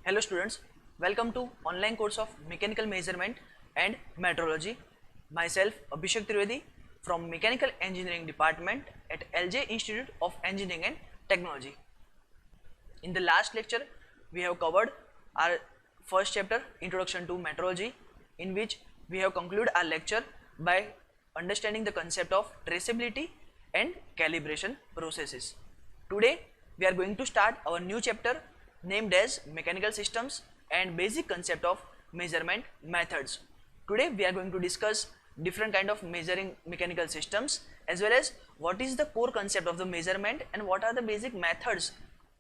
Hello students, welcome to online course of Mechanical Measurement and Metrology. Myself Abhishek Trivedi from Mechanical Engineering Department at LJ Institute of Engineering and Technology. In the last lecture, we have covered our first chapter, Introduction to Metrology, in which we have concluded our lecture by understanding the concept of traceability and calibration processes. Today, we are going to start our new chapter named as Mechanical Systems and Basic Concept of Measurement Methods. Today, we are going to discuss different kind of measuring mechanical systems, as well as what is the core concept of the measurement and what are the basic methods,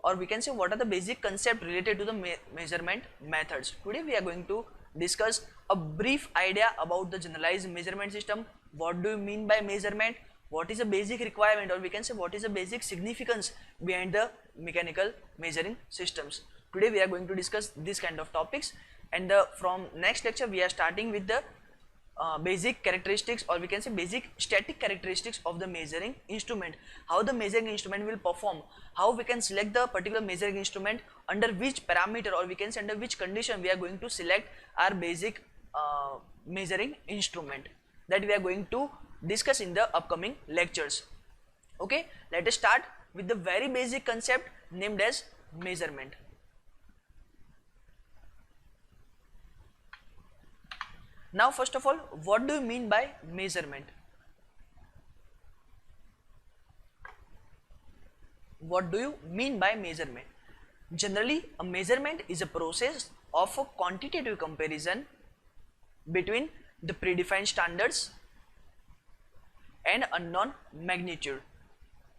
or we can say what are the basic concept related to the measurement methods. Today we are going to discuss a brief idea about the generalized measurement system. What do you mean by measurement? What is a basic requirement, or we can say what is the basic significance behind the mechanical measuring systems. Today we are going to discuss this kind of topics, and from next lecture we are starting with the basic characteristics, or we can say basic static characteristics of the measuring instrument, how the measuring instrument will perform, how we can select the particular measuring instrument, under which parameter, or we can say under which condition we are going to select our basic measuring instrument, that we are going to discuss in the upcoming lectures. Okay, let us start with the very basic concept named as measurement. Now first of all, what do you mean by measurement? What do you mean by measurement? Generally, a measurement is a process of a quantitative comparison between the predefined standards and unknown magnitude.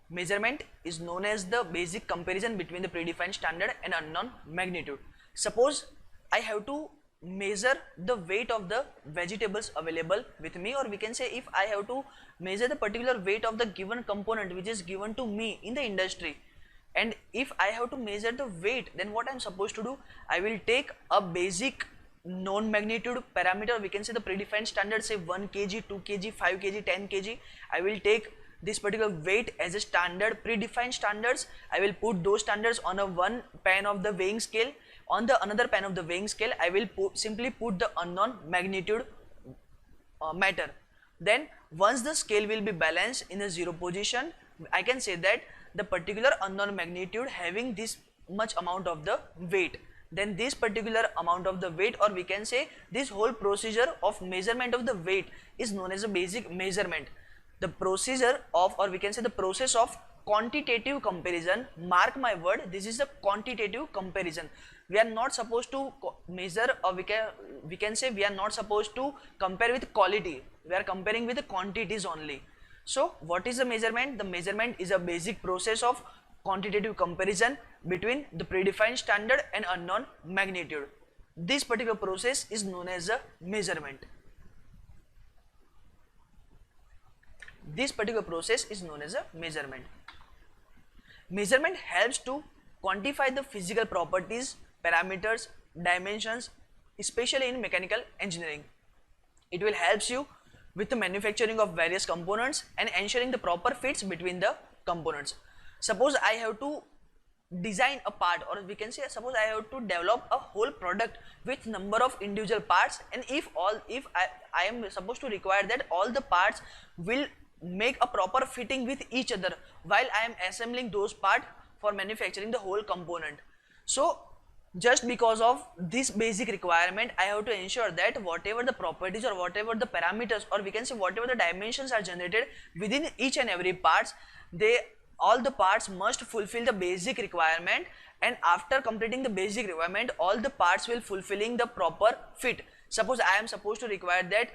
Measurement is known as the basic comparison between the predefined standard and unknown magnitude. Suppose I have to measure the weight of the vegetables available with me, or we can say if I have to measure the particular weight of the given component which is given to me in the industry, and if I have to measure the weight, then what I am supposed to do, I will take a basic known magnitude parameter, we can say the predefined standard, say 1 kg, 2 kg, 5 kg, 10 kg. I will take this particular weight as a standard predefined standards. I will put those standards on a one pan of the weighing scale. On the another pan of the weighing scale, I will simply put the unknown magnitude matter. Then once the scale will be balanced in the zero position, I can say that the particular unknown magnitude having this much amount of the weight, then this particular amount of the weight, or we can say this whole procedure of measurement of the weight is known as a basic measurement. The procedure of, or we can say the process of quantitative comparison, mark my word, this is a quantitative comparison. We are not supposed to measure, or we can say we are not supposed to compare with quality, we are comparing with the quantities only. So what is the measurement? The measurement is a basic process of quantitative comparison between the predefined standard and unknown magnitude. This particular process is known as a measurement. This particular process is known as a measurement. Measurement helps to quantify the physical properties, parameters, dimensions, especially in mechanical engineering. It will help you with the manufacturing of various components and ensuring the proper fits between the components. Suppose I have to design a part, or we can say suppose I have to develop a whole product with number of individual parts, and if I am supposed to require that all the parts will make a proper fitting with each other while I am assembling those parts for manufacturing the whole component. So just because of this basic requirement, I have to ensure that whatever the properties or whatever the parameters, or we can say whatever the dimensions are generated within each and every parts, all the parts must fulfill the basic requirement, and after completing the basic requirement, all the parts will fulfilling the proper fit. Suppose I am supposed to require that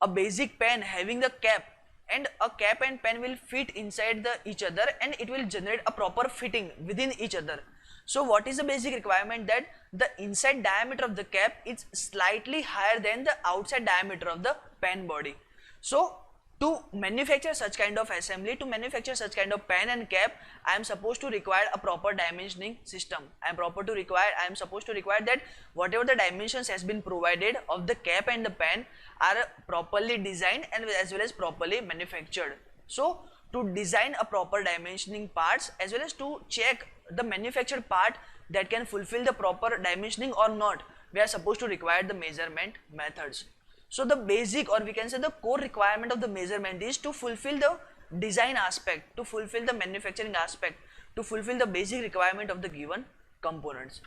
a basic pen having the cap, and a cap and pen will fit inside each other, and it will generate a proper fitting within each other. So what is the basic requirement? That the inside diameter of the cap is slightly higher than the outside diameter of the pen body. So to manufacture such kind of assembly, to manufacture such kind of pen and cap, I am supposed to require a proper dimensioning system. I am supposed to require that whatever the dimensions has been provided of the cap and the pen are properly designed and as well as properly manufactured. So to design a proper dimensioning parts, as well as to check the manufactured part that can fulfill the proper dimensioning or not, we are supposed to require the measurement methods. So the basic, or we can say the core requirement of the measurement is to fulfill the design aspect, to fulfill the manufacturing aspect, to fulfill the basic requirement of the given components.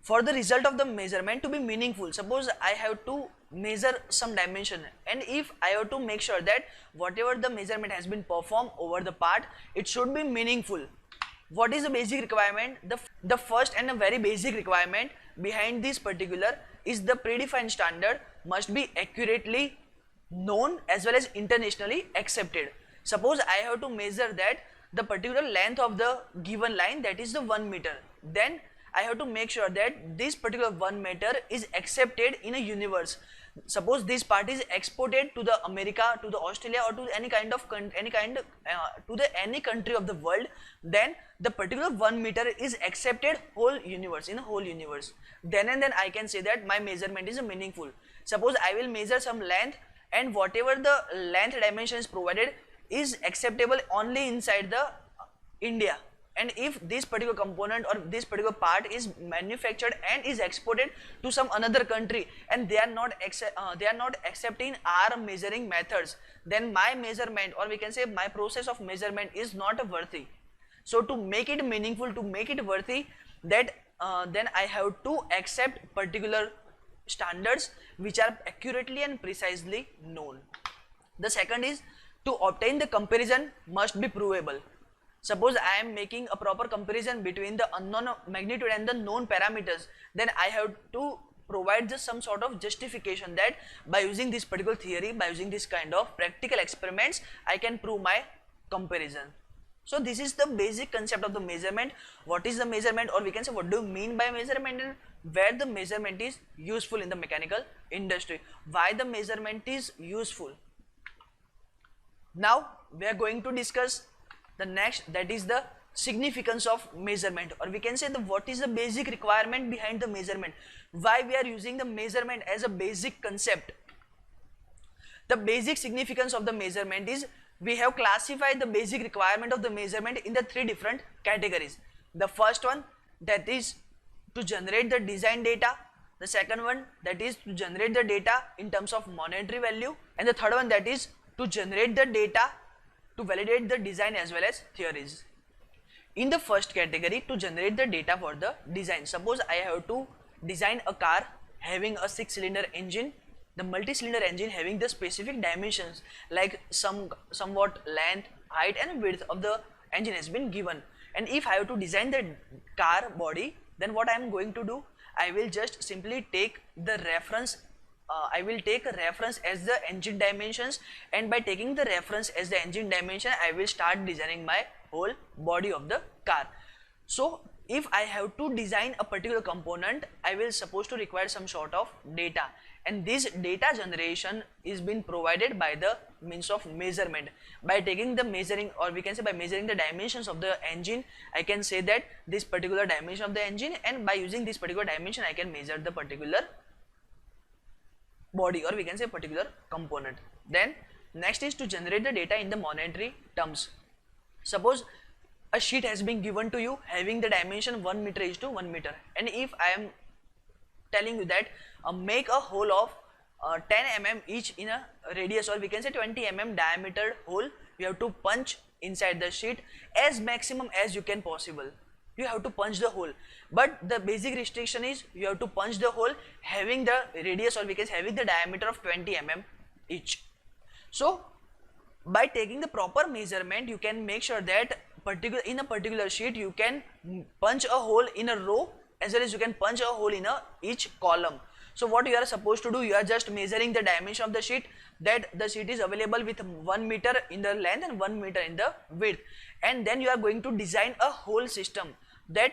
For the result of the measurement to be meaningful, suppose I have to measure some dimension, and if I have to make sure that whatever the measurement has been performed over the part, it should be meaningful. What is the basic requirement? The first and a very basic requirement behind this particular is the predefined standard must be accurately known as well as internationally accepted. Suppose I have to measure that the particular length of the given line, that is the 1 meter, then I have to make sure that this particular 1 meter is accepted in a universe. Suppose this part is exported to the America, to the Australia, or to any kind of any country of the world, then the particular 1 meter is accepted whole universe, in a whole universe. Then and then I can say that my measurement is meaningful. Suppose I will measure some length, and whatever the length dimension is provided is acceptable only inside the India. And if this particular component or this particular part is manufactured and is exported to some another country, and they are not accepting our measuring methods, then my measurement, or we can say my process of measurement, is not worthy. So to make it meaningful, to make it worthy, that then I have to accept particular standards which are accurately and precisely known. The second is to obtain the comparison must be provable. Suppose I am making a proper comparison between the unknown magnitude and the known parameters, then I have to provide just some sort of justification that by using this particular theory, by using this kind of practical experiments, I can prove my comparison. So this is the basic concept of the measurement. What is the measurement, or we can say what do you mean by measurement, and where the measurement is useful in the mechanical industry, why the measurement is useful. Now we are going to discuss the next, that is the significance of measurement, or we can say the what is the basic requirement behind the measurement, why we are using the measurement as a basic concept. The basic significance of the measurement is we have classified the basic requirement of the measurement in the 3 different categories. The first one, that is to generate the design data. The second one, that is to generate the data in terms of monetary value, and the third one, that is to generate the data to validate the design as well as theories. In the first category, to generate the data for the design, suppose I have to design a car having a 6-cylinder engine, the multi-cylinder engine having the specific dimensions like somewhat length, height and width of the engine has been given, and if I have to design the car body, then what I am going to do, I will just simply take the reference I will take a reference as the engine dimensions, and by taking the reference as the engine dimension, I will start designing my whole body of the car. So if I have to design a particular component, I will supposed to require some sort of data, and this data generation is being provided by the means of measurement. By taking the measuring, or we can say by measuring the dimensions of the engine, I can say that this particular dimension of the engine, and by using this particular dimension I can measure the particular body, or we can say particular component. Then next is to generate the data in the monetary terms. Suppose a sheet has been given to you having the dimension 1 meter is to 1 meter, and if I am telling you that make a hole of 10 mm each in a radius, or we can say 20 mm diameter hole, you have to punch inside the sheet as maximum as you can possible. You have to punch the hole, but the basic restriction is you have to punch the hole having the radius, or we can say having the diameter of 20 mm each. So by taking the proper measurement, you can make sure that in a particular sheet you can punch a hole in a row as well as you can punch a hole in each column. So what you are supposed to do, you are just measuring the dimension of the sheet, that the sheet is available with 1 meter in the length and 1 meter in the width, and then you are going to design a whole system that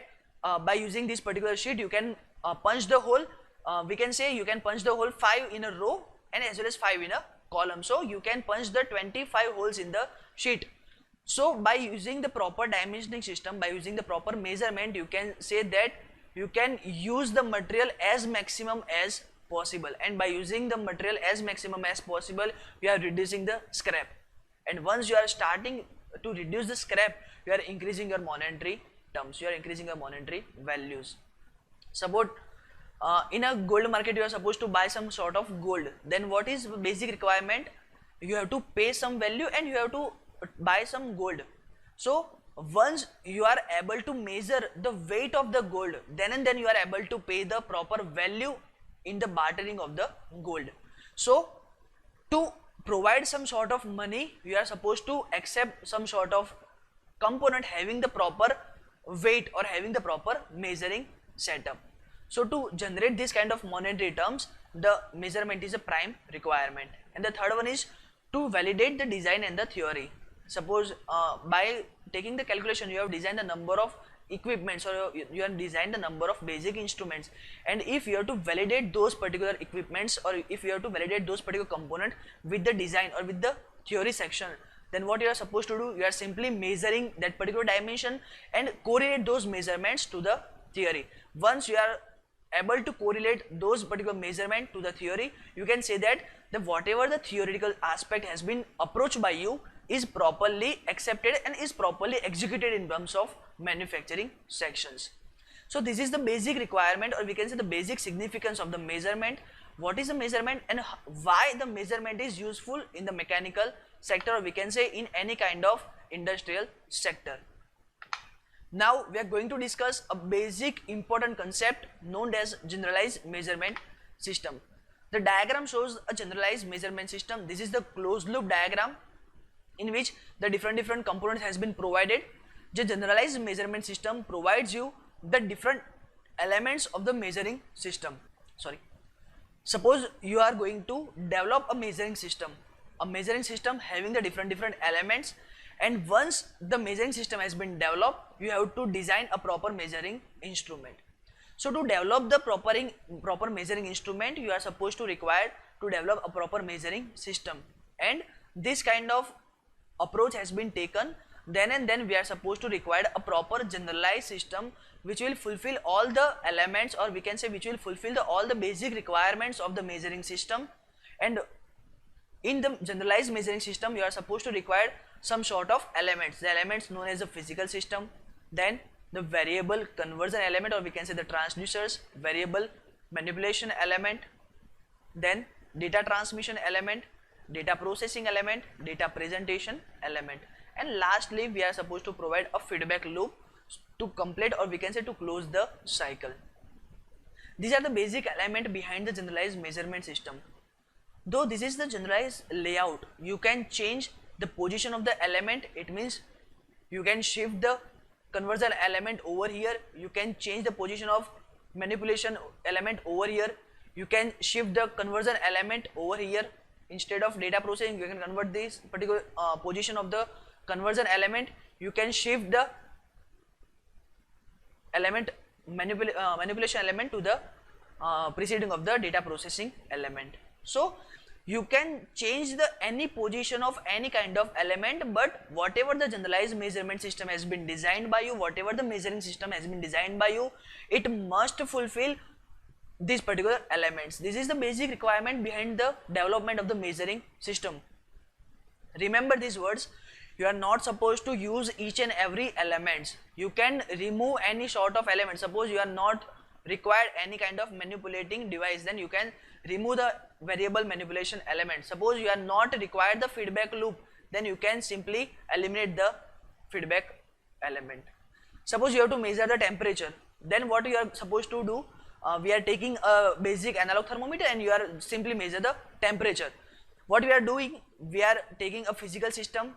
by using this particular sheet you can punch the hole, we can say you can punch the hole 5 in a row and as well as 5 in a column. So you can punch the 25 holes in the sheet. So by using the proper dimensioning system, by using the proper measurement, you can say that you can use the material as maximum as possible, and by using the material as maximum as possible, you are reducing the scrap, and once you are starting to reduce the scrap, you are increasing your monetary terms, you are increasing your monetary values. Suppose in a gold market you are supposed to buy some sort of gold, then what is basic requirement? You have to pay some value and you have to buy some gold. So once you are able to measure the weight of the gold, then and then you are able to pay the proper value in the bartering of the gold. So to provide some sort of money, you are supposed to accept some sort of component having the proper weight or having the proper measuring setup. So to generate this kind of monetary terms, the measurement is a prime requirement. And the third one is to validate the design and the theory. Suppose by taking the calculation, you have designed the number of equipments, or you have designed the number of basic instruments, and if you have to validate those particular equipments, or if you have to validate those particular component with the design or with the theory section, then what you are supposed to do, you are simply measuring that particular dimension and correlate those measurements to the theory. Once you are able to correlate those particular measurement to the theory, you can say that the whatever the theoretical aspect has been approached by you is properly accepted and is properly executed in terms of manufacturing sections. So this is the basic requirement, or we can say the basic significance of the measurement. What is the measurement and why the measurement is useful in the mechanical sector, or we can say in any kind of industrial sector. Now we are going to discuss a basic important concept known as generalized measurement system. The diagram shows a generalized measurement system. This is the closed loop diagram in which the different components has been provided. The generalized measurement system provides you the different elements of the measuring system. Suppose you are going to develop a measuring system having the different elements, and once the measuring system has been developed, you have to design a proper measuring instrument. So to develop the proper measuring instrument, you are supposed to require to develop a proper measuring system, and this kind of approach has been taken. Then and then we are supposed to require a proper generalized system which will fulfill all the elements, or we can say which will fulfill all the basic requirements of the measuring system. And in the generalized measuring system, you are supposed to require some sort of elements, the elements known as the physical system, then the variable conversion element, or we can say the transducers, variable manipulation element, then data transmission element, data processing element, data presentation element, and lastly we are supposed to provide a feedback loop to complete, or we can say to close the cycle. These are the basic element behind the generalized measurement system. Though this is the generalized layout, you can change the position of the element. It means you can shift the conversion element over here, you can change the position of manipulation element over here, you can shift the conversion element over here. Instead of data processing, you can convert this particular position of the conversion element, you can shift the element manipulation element to the preceding of the data processing element. So you can change the any position of any kind of element, but whatever the generalized measurement system has been designed by you, whatever the measuring system has been designed by you, it must fulfill these particular elements. This is the basic requirement behind the development of the measuring system. Remember these words, you are not supposed to use each and every elements. You can remove any sort of element. Suppose you are not required any kind of manipulating device, then you can remove the variable manipulation element. Suppose you are not required the feedback loop, then you can simply eliminate the feedback element. Suppose you have to measure the temperature, then what you are supposed to do, we are taking a basic analog thermometer and you are simply measure the temperature. What we are doing, we are taking a physical system,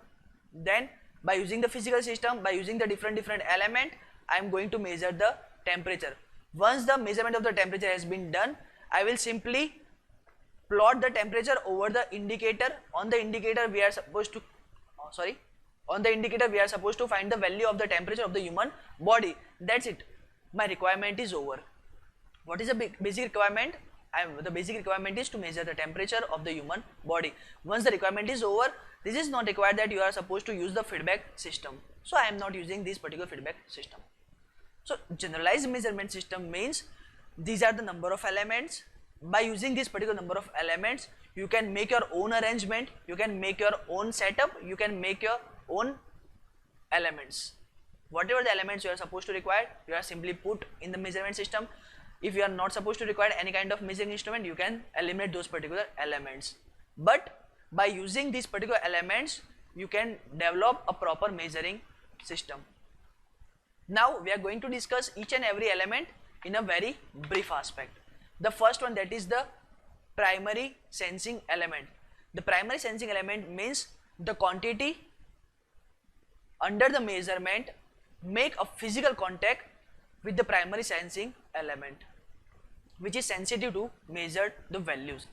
then by using the physical system, by using the different element, I am going to measure the temperature. Once the measurement of the temperature has been done, I will simply plot the temperature over the indicator. On the indicator we are supposed to find the value of the temperature of the human body. That's it, my requirement is over. What is the basic requirement? The basic requirement is to measure the temperature of the human body. Once the requirement is over, this is not required that you are supposed to use the feedback system. So I am not using this particular feedback system. So generalized measurement system means these are the number of elements. By using this particular number of elements, you can make your own arrangement, you can make your own setup, you can make your own elements. whatever the elements you are supposed to require, you are simply put in the measurement system. If you are not supposed to require any kind of measuring instrument, you can eliminate those particular elements. But by using these particular elements, you can develop a proper measuring system. Now we are going to discuss each and every element in a very brief aspect. The first one, that is the primary sensing element. The primary sensing element means the quantity under the measurement make a physical contact with the primary sensing element, which is sensitive to measure the values.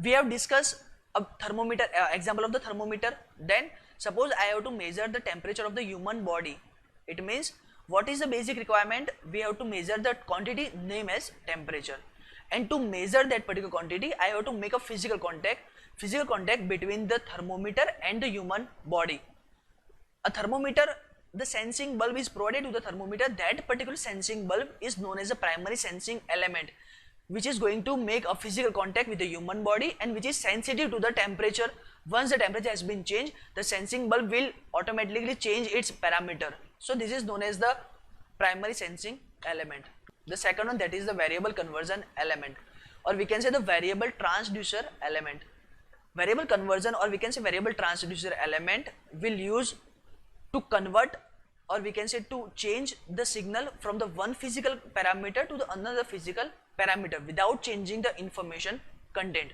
We have discussed a thermometer, example of the thermometer. Then suppose I have to measure the temperature of the human body. It means, what is the basic requirement? We have to measure the quantity named as temperature, and to measure that particular quantity I have to make a physical contact between the thermometer and the human body. A thermometer, the sensing bulb is provided to the thermometer. That particular sensing bulb is known as a primary sensing element, which is going to make a physical contact with the human body and which is sensitive to the temperature. Once the temperature has been changed, the sensing bulb will automatically change its parameter. So this is known as the primary sensing element. The second one, that is the variable conversion element, or we can say the variable transducer element. Variable conversion, or we can say variable transducer element, will use to convert, or we can say to change the signal from the one physical parameter to the another physical parameter without changing the information content.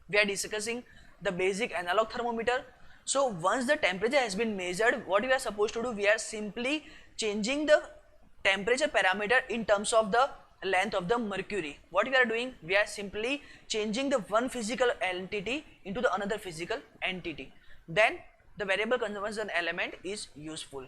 We are discussing the basic analog thermometer. So once the temperature has been measured, what we are supposed to do? We are simply changing the temperature parameter in terms of the length of the mercury. What we are doing? We are simply changing the one physical entity into the another physical entity. Then the variable conversion element is useful.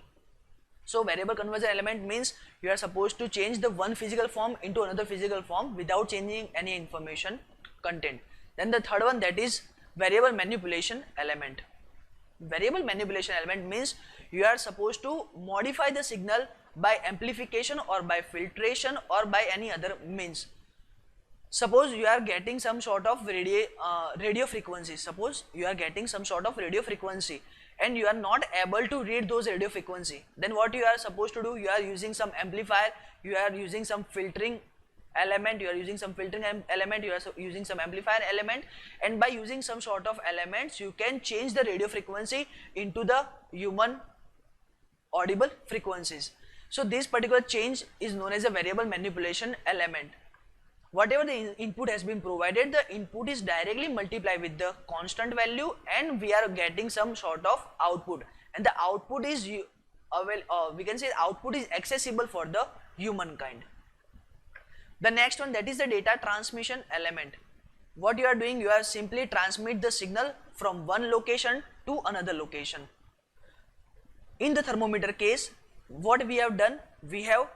So variable conversion element means you are supposed to change the one physical form into another physical form without changing any information content. Then the third one, that is variable manipulation element. Variable manipulation element means you are supposed to modify the signal by amplification or by filtration or by any other means. Suppose you are getting some sort of radio frequency. Suppose you are getting some sort of radio frequency and you are not able to read those radio frequency. Then what you are supposed to do? You are using some amplifier, you are using some filtering element, you are using some amplifier element, and by using some sort of elements you can change the radio frequency into the human audible frequencies. So this particular change is known as a variable manipulation element. Whatever the input has been provided, the input is directly multiplied with the constant value and we are getting some sort of output, and the output is we can say output is accessible for the humankind. The next one, that is the data transmission element. What you are doing? You are simply transmit the signal from one location to another location. In the thermometer case, what we have done? We have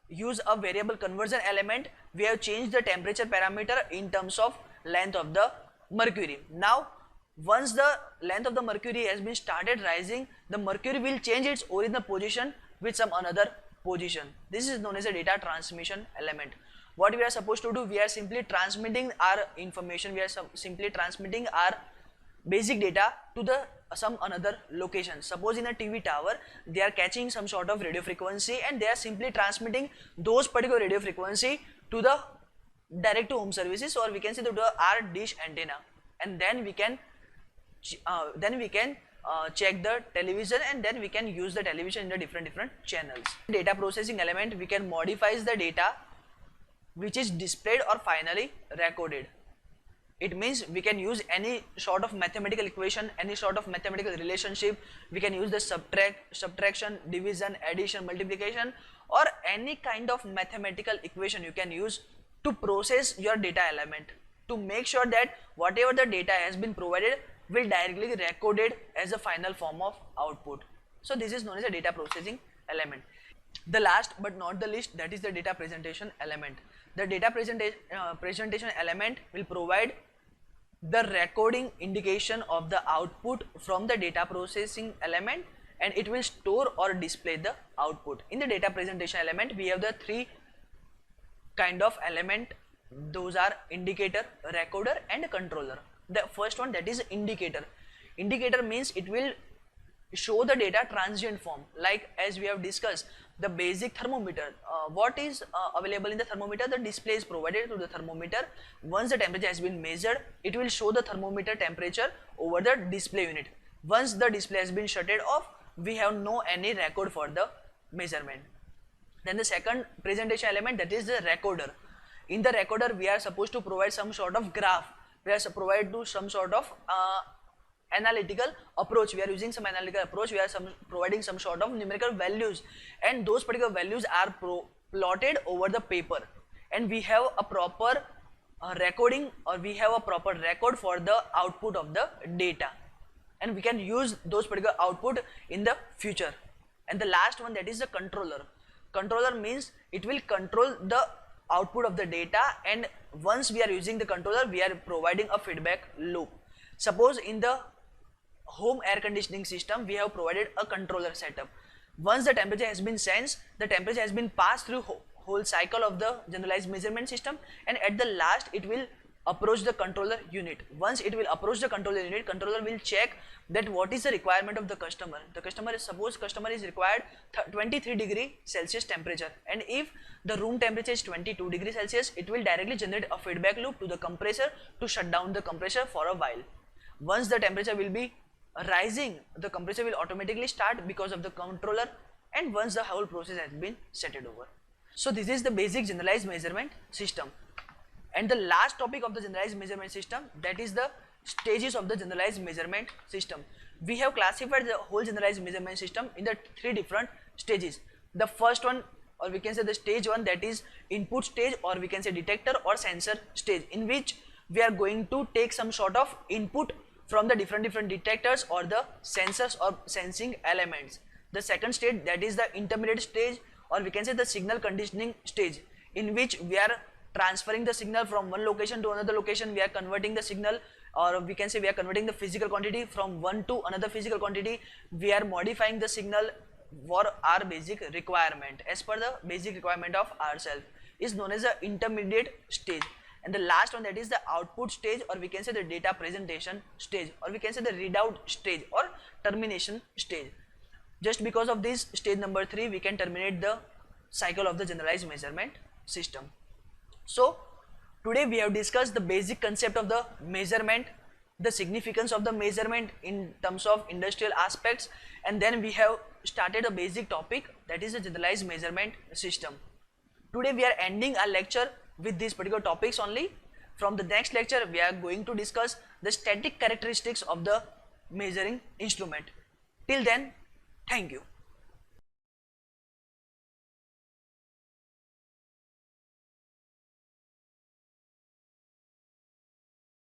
used a variable conversion element. We have changed the temperature parameter in terms of length of the mercury. Now once the length of the mercury has been started rising, the mercury will change its original position with some another position. This is known as a data transmission element. What we are supposed to do? We are simply transmitting our information, we are simply transmitting our basic data to the some another location. Suppose in a TV tower, they are catching some sort of radio frequency and they are simply transmitting those particular radio frequency to the direct to home services, or we can say to our dish antenna, and then we can check the television, and then we can use the television in the different channels. Data processing element, we can modify the data which is displayed or finally recorded. It means we can use any sort of mathematical equation, any sort of mathematical relationship. We can use the subtraction, division, addition, multiplication, or any kind of mathematical equation you can use to process your data element, to make sure that whatever the data has been provided will directly be recorded as a final form of output. So this is known as a data processing element. The last but not the least, that is the data presentation element. The data presentation element will provide the recording indication of the output from the data processing element, and it will store or display the output. In the data presentation element, we have the three kind of element. Those are indicator, recorder, and controller. The first one, that is indicator. Indicator means it will show the data transient form, like as we have discussed the basic thermometer. What is available in the thermometer? The display is provided to the thermometer. Once the temperature has been measured, it will show the thermometer temperature over the display unit. Once the display has been shutted off, we have no any record for the measurement. Then the second presentation element, that is the recorder. In the recorder, we are supposed to provide some sort of graph. We are provide to some sort of analytical approach. We are using some analytical approach. We are providing some sort of numerical values, and those particular values are plotted over the paper. And we have a proper recording, or we have a proper record for the output of the data, and we can use those particular output in the future. And the last one, that is the controller. Controller means it will control the output of the data, and once we are using the controller, we are providing a feedback loop. Suppose in the home air conditioning system, we have provided a controller setup. Once the temperature has been sensed, the temperature has been passed through whole cycle of the generalized measurement system, and at the last it will approach the controller unit. Once it will approach the controller unit, controller will check that what is the requirement of the customer. The customer is, suppose customer is required 23 degree Celsius temperature, and if the room temperature is 22 degree Celsius, it will directly generate a feedback loop to the compressor to shut down the compressor for a while. Once the temperature will be rising, the compressor will automatically start because of the controller, and once the whole process has been set it over. So this is the basic generalized measurement system. And the last topic of the generalized measurement system, that is the stages of the generalized measurement system. We have classified the whole generalized measurement system in the 3 different stages. The first one, or we can say the stage 1, that is input stage, or we can say detector or sensor stage, in which we are going to take some sort of input from the different detectors or the sensors or sensing elements. The second stage, that is the intermediate stage, or we can say the signal conditioning stage, in which we are transferring the signal from one location to another location. We are converting the signal, or we can say we are converting the physical quantity from one to another physical quantity. We are modifying the signal for our basic requirement, as per the basic requirement of ourselves, is known as the intermediate stage. And the last one, that is the output stage, or we can say the data presentation stage, or we can say the readout stage or termination stage. Just because of this stage number 3, we can terminate the cycle of the generalized measurement system. So today we have discussed the basic concept of the measurement, the significance of the measurement in terms of industrial aspects, and then we have started a basic topic, that is the generalized measurement system. Today we are ending our lecture with these particular topics only. From the next lecture, we are going to discuss the static characteristics of the measuring instrument. Till then, thank you.